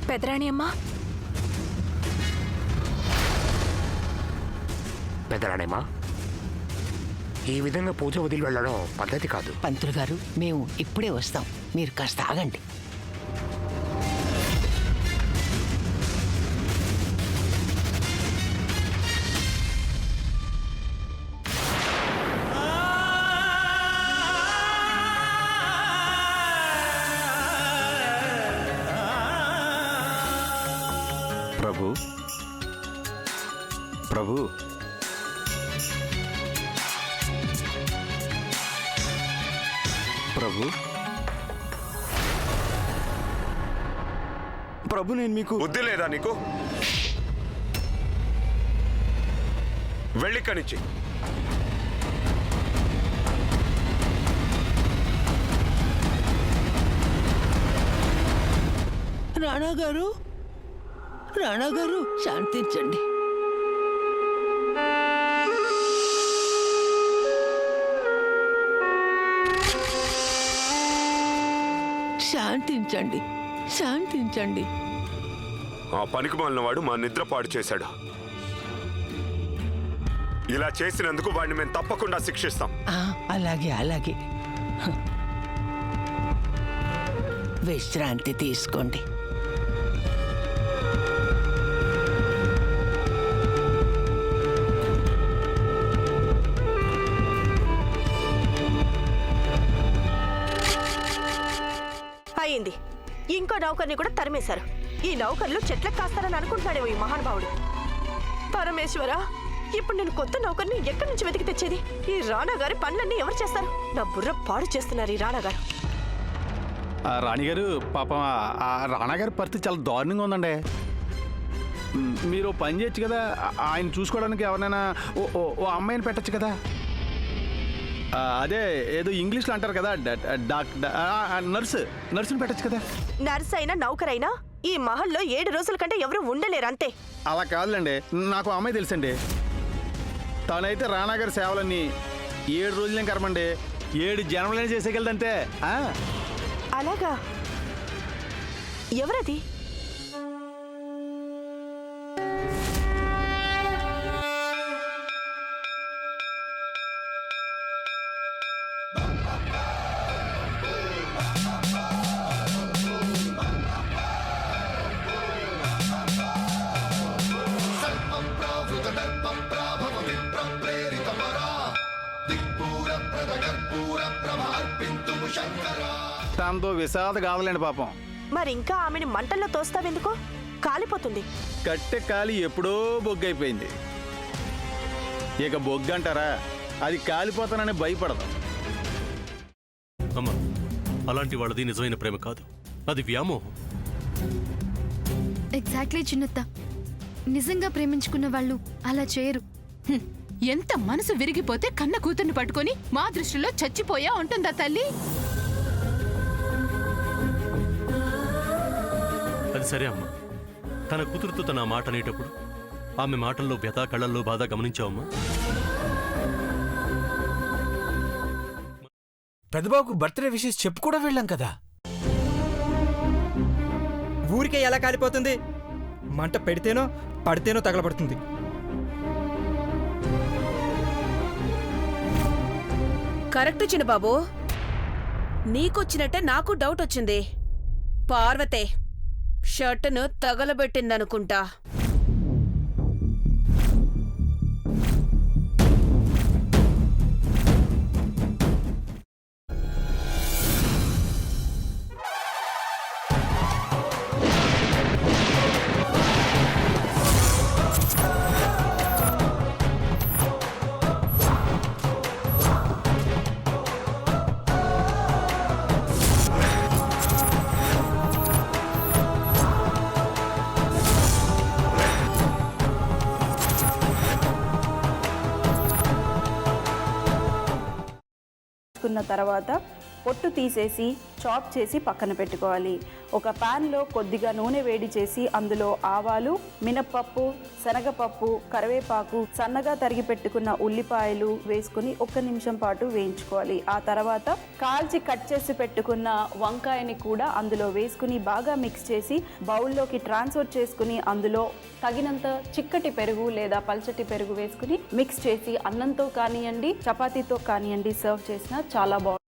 పెదరాణి అమ్మా, పెదరాణేమా, ఈ విధంగా పూజ వదిలి వెళ్ళడం పద్ధతి కాదు. పంతులు గారు, మేము ఇప్పుడే వస్తాం, మీరు కాస్త ఆగండి. ప్రభు ప్రభు ప్రభు ప్రభు నేను మీకు బుద్ధి లేదా నీకు? వెళ్ళిక్కడిచ్చి. రాణా గారు, రాణా గారు, శాంతించండి. శాంతించండి, శాంతించండి. ఆ పనికి మాలిన వాడు మా నిద్ర పాడు చేశాడు. ఇలా చేసినందుకు వాడిని మేము తప్పకుండా శిక్షిస్తాం. అలాగే అలాగే. విశ్రాంతి తీసుకోండి. అయింది. ఇంకో నౌకర్ని కూడా తరిమేశారు. ఈ నౌకర్లు చెట్లకు కాస్తారని అనుకుంటున్నాడేమో ఈ మహానుభావుడు. పరమేశ్వర, ఇప్పుడు నేను కొత్త నౌకర్ని ఎక్కడి నుంచి వెతికి తెచ్చేది? ఈ రాణా గారి పనులన్నీ ఎవరు చేస్తారు? నా బుర్ర పాడు చేస్తున్నారు ఈ రాణా గారు. రాణిగారు, పాపం ఆ రాణాగారి పరిస్థితి చాలా దారుణంగా ఉందండి. మీరు పని చేయొచ్చు కదా, ఆయన చూసుకోవడానికి ఎవరైనా ఓ అమ్మాయిని పెట్టచ్చు కదా. అదే ఏదో ఇంగ్లీష్లో అంటారు కదా, నర్సుని పెట్టచ్చు కదా. నర్స్ అయినా నౌకరైనా ఈ మహల్లో 7 రోజుల కంటే ఎవరు ఉండలేరు, అంతే. అలా కాదులేండి, నాకు అమ్మాయి తెలుసండి. తనైతే రాణాగారి సేవలన్నీ 7 రోజులేం కరమండి, 7 జన్మలనే చేసేయగలదంతే. అలాగా? ఎవరది? తనతో విషాద కావాలండి పాపం. మరి ఇంకా ఆమెను మంటల్లో తోస్తావెందుకు? కాలిపోతుంది. కట్టె కాలి ఎప్పుడో బొగ్గైపోయింది. ఇక బొగ్గు అంటారా, అది కాలిపోతానని భయపడదు. అమ్మా, అలాంటి వాళ్ళది నిజమైన ప్రేమ కాదు, అది వ్యామోహం. ఎగ్జాక్ట్లీ చిన్నత్త, నిజంగా ప్రేమించుకున్న వాళ్ళు అలా చేయరు. ఎంత మనసు విరిగిపోతే కన్న కూతుర్ని పట్టుకొని మా దృష్టిలో చచ్చిపోయా ఉంటుందా తల్లి? అది సరే అమ్మా, తన కూతురుతో తన మాట అనేటప్పుడు ఆమె మాటల్లో వ్యథ, కళ్ళల్లో బాధ గమనించావమ్మా? పెద్దబాబుకు బర్త్డే విషెస్ చెప్పు కూడా వెళ్ళాం కదా. ఊరికే ఎలా కాలిపోతుంది? మంట పెడితేనో పడితేనో తగలబడుతుంది. కరెక్ట్ చిన్నబాబు, నీకొచ్చినట్టే నాకు డౌట్ వచ్చింది. పార్వతే షర్టును తగలబెట్టిందనుకుంటా. తర్వాత పొట్టు తీసేసి చాప్ చేసి పక్కన పెట్టుకోవాలి. ఒక ప్యాన్లో కొద్దిగా నూనె వేడి చేసి అందులో ఆవాలు, మినప్పప్పు, శనగపప్పు, కరివేపాకు, సన్నగా తరిగి పెట్టుకున్న ఉల్లిపాయలు వేసుకుని 1 నిమిషం పాటు వేయించుకోవాలి. ఆ తర్వాత కాల్చి కట్ చేసి పెట్టుకున్న వంకాయని కూడా అందులో వేసుకుని బాగా మిక్స్ చేసి బౌల్లోకి ట్రాన్స్ఫర్ చేసుకుని అందులో తగినంత చిక్కటి పెరుగు లేదా పల్చటి పెరుగు వేసుకుని మిక్స్ చేసి అన్నంతో కానివ్వండి, చపాతీతో కానివ్వండి సర్వ్ చేసినా చాలా బాగుంటుంది.